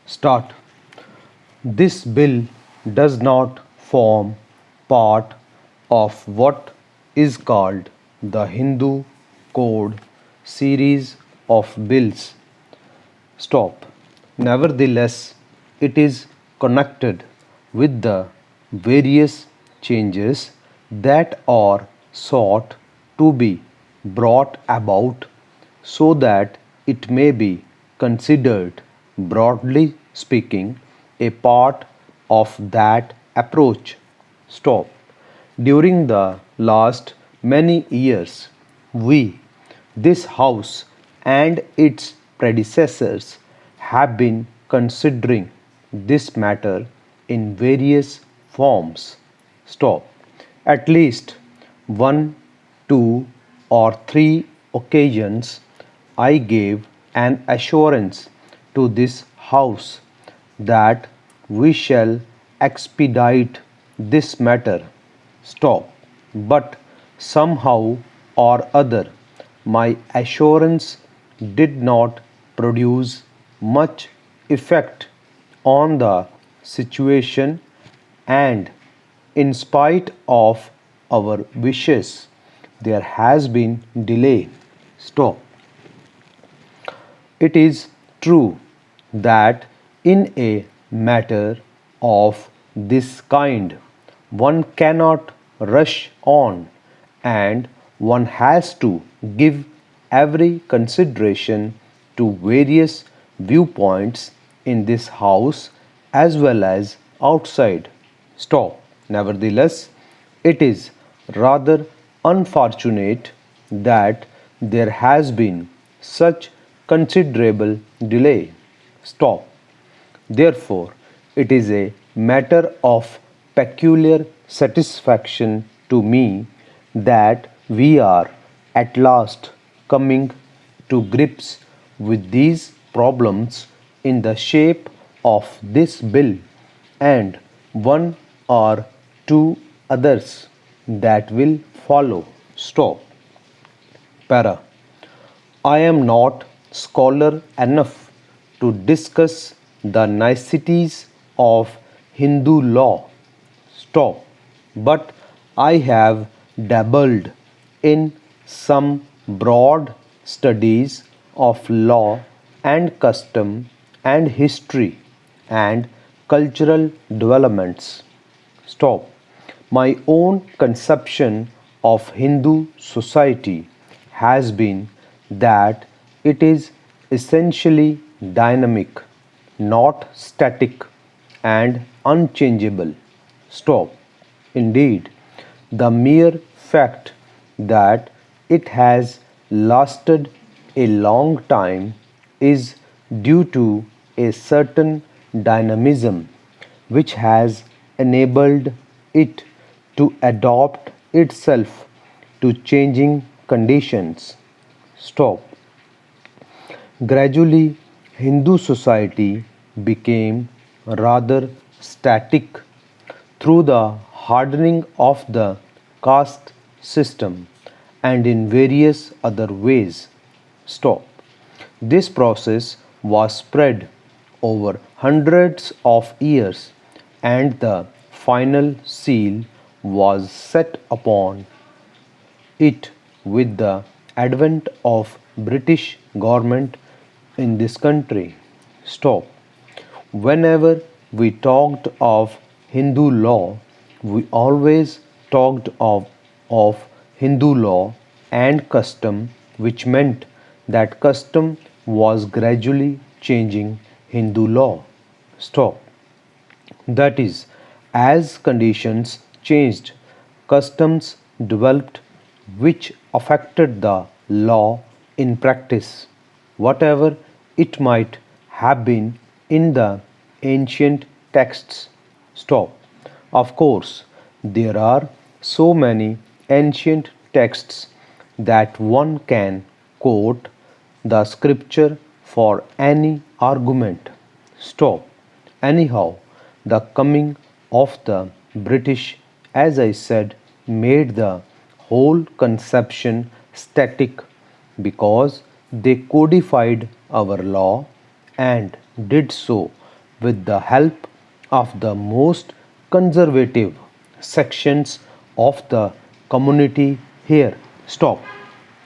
Start. This bill does not form part of what is called the Hindu Code series of bills. Stop. Nevertheless, it is connected with the various changes that are sought to be brought about so that it may be considered, broadly speaking, a part of that approach. Stop. During the last many years, we, this House, and its predecessors have been considering this matter in various forms. Stop. At least one, two, or three occasions I gave an assurance to this House that we shall expedite this matter. Stop. But somehow or other, my assurance did not produce much effect on the situation, and in spite of our wishes, there has been delay. Stop. It is true that in a matter of this kind, one cannot rush on and one has to give every consideration to various viewpoints in this house as well as outside. Stop. Nevertheless, it is rather unfortunate that there has been such considerable delay. Stop. Therefore, it is a matter of peculiar satisfaction to me that we are at last coming to grips with these problems in the shape of this bill and one or two others that will follow. Stop. Para. I am not scholar enough to discuss the niceties of Hindu law. Stop. But I have dabbled in some broad studies of law and custom and history and cultural developments. Stop. My own conception of Hindu society has been that it is essentially dynamic, not static and unchangeable. Stop. Indeed, the mere fact that it has lasted a long time is due to a certain dynamism which has enabled it to adapt itself to changing conditions. Stop. Gradually, Hindu society became rather static through the hardening of the caste system and in various other ways. Stop. This process was spread over hundreds of years, and the final seal was set upon it with the advent of British government in this country. Stop. Whenever we talked of Hindu law, we always talked of Hindu law and custom, which meant that custom was gradually changing Hindu law. Stop. That is, as conditions changed, customs developed which affected the law in practice, whatever it might have been in the ancient texts. Stop. Of course, there are so many ancient texts that one can quote the scripture for any argument. Stop. Anyhow, the coming of the British, as I said, made the whole conception static because they codified our law and did so with the help of the most conservative sections of the community here. Stop.